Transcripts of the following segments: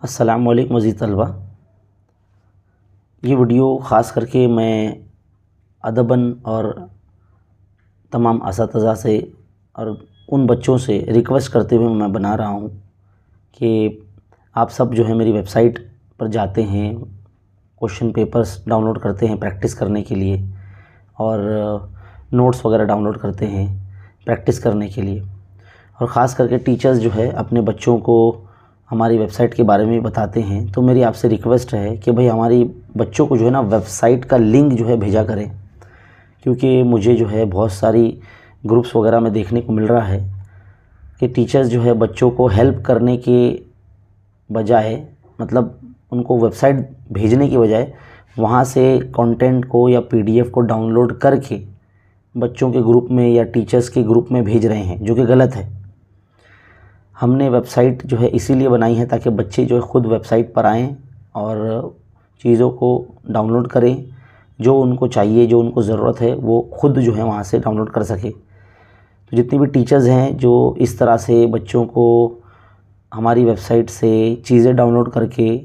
अस्सलाम वालेकुम मज़ीद तलबा। ये वीडियो ख़ास करके मैं अदबन और तमाम असातिज़ा से और उन बच्चों से रिक्वेस्ट करते हुए मैं बना रहा हूँ कि आप सब जो है मेरी वेबसाइट पर जाते हैं, क्वेश्चन पेपर्स डाउनलोड करते हैं प्रैक्टिस करने के लिए और नोट्स वगैरह डाउनलोड करते हैं प्रैक्टिस करने के लिए, और ख़ास करके टीचर्स जो है अपने बच्चों को हमारी वेबसाइट के बारे में बताते हैं। तो मेरी आपसे रिक्वेस्ट है कि भाई हमारी बच्चों को जो है ना वेबसाइट का लिंक जो है भेजा करें, क्योंकि मुझे जो है बहुत सारी ग्रुप्स वगैरह में देखने को मिल रहा है कि टीचर्स जो है बच्चों को हेल्प करने के बजाय, मतलब उनको वेबसाइट भेजने की बजाय वहाँ से कंटेंट को या पीडीएफ को डाउनलोड करके बच्चों के ग्रुप में या टीचर्स के ग्रुप में भेज रहे हैं, जो कि गलत है। हमने वेबसाइट जो है इसीलिए बनाई है ताकि बच्चे जो है ख़ुद वेबसाइट पर आएँ और चीज़ों को डाउनलोड करें, जो उनको चाहिए, जो उनको ज़रूरत है वो ख़ुद जो है वहाँ से डाउनलोड कर सके। तो जितने भी टीचर्स हैं जो इस तरह से बच्चों को हमारी वेबसाइट से चीज़ें डाउनलोड करके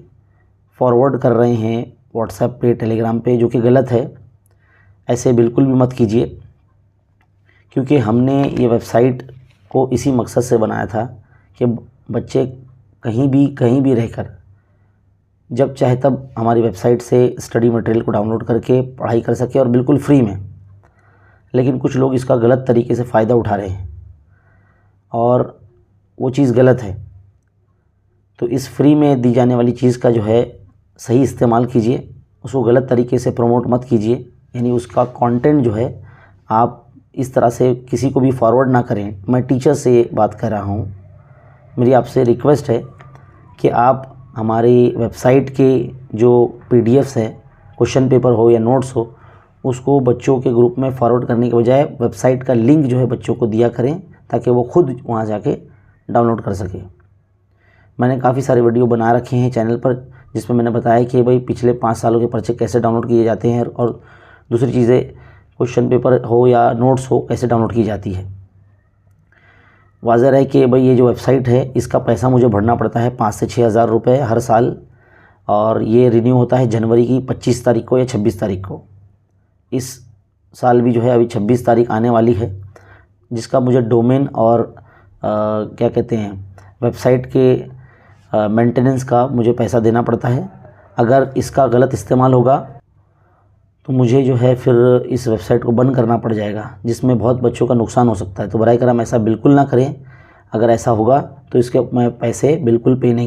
फॉरवर्ड कर रहे हैं व्हाट्सएप पे, टेलीग्राम पे, जो कि गलत है, ऐसे बिल्कुल भी मत कीजिए। क्योंकि हमने ये वेबसाइट को इसी मकसद से बनाया था कि बच्चे कहीं भी रहकर जब चाहे तब हमारी वेबसाइट से स्टडी मटेरियल को डाउनलोड करके पढ़ाई कर सके और बिल्कुल फ्री में। लेकिन कुछ लोग इसका गलत तरीके से फ़ायदा उठा रहे हैं और वो चीज़ गलत है। तो इस फ्री में दी जाने वाली चीज़ का जो है सही इस्तेमाल कीजिए, उसको गलत तरीके से प्रमोट मत कीजिए। यानी उसका कंटेंट जो है आप इस तरह से किसी को भी फॉरवर्ड ना करें। मैं टीचर से ये बात कर रहा हूँ। मेरी आपसे रिक्वेस्ट है कि आप हमारी वेबसाइट के जो पीडीएफ्स हैं, क्वेश्चन पेपर हो या नोट्स हो, उसको बच्चों के ग्रुप में फॉरवर्ड करने के बजाय वेबसाइट का लिंक जो है बच्चों को दिया करें ताकि वो खुद वहाँ जाके डाउनलोड कर सके। मैंने काफ़ी सारे वीडियो बना रखे हैं चैनल पर जिसमें मैंने बताया कि भाई पिछले 5 सालों के पर्चे कैसे डाउनलोड किए जाते हैं और दूसरी चीज़ें क्वेश्चन पेपर हो या नोट्स हो कैसे डाउनलोड की जाती है। वाज़ेह है कि भाई ये जो वेबसाइट है इसका पैसा मुझे भरना पड़ता है 5 से 6 हज़ार रुपये हर साल, और ये रिन्यू होता है जनवरी की 25 तारीख को या 26 तारीख को। इस साल भी जो है अभी 26 तारीख आने वाली है, जिसका मुझे डोमेन और क्या कहते हैं वेबसाइट के मेंटेनेंस का मुझे पैसा देना पड़ता है। अगर इसका गलत इस्तेमाल होगा तो मुझे जो है फिर इस वेबसाइट को बंद करना पड़ जाएगा, जिसमें बहुत बच्चों का नुकसान हो सकता है। तो बराए करम ऐसा बिल्कुल ना करें। अगर ऐसा होगा तो इसके मैं पैसे बिल्कुल पे नहीं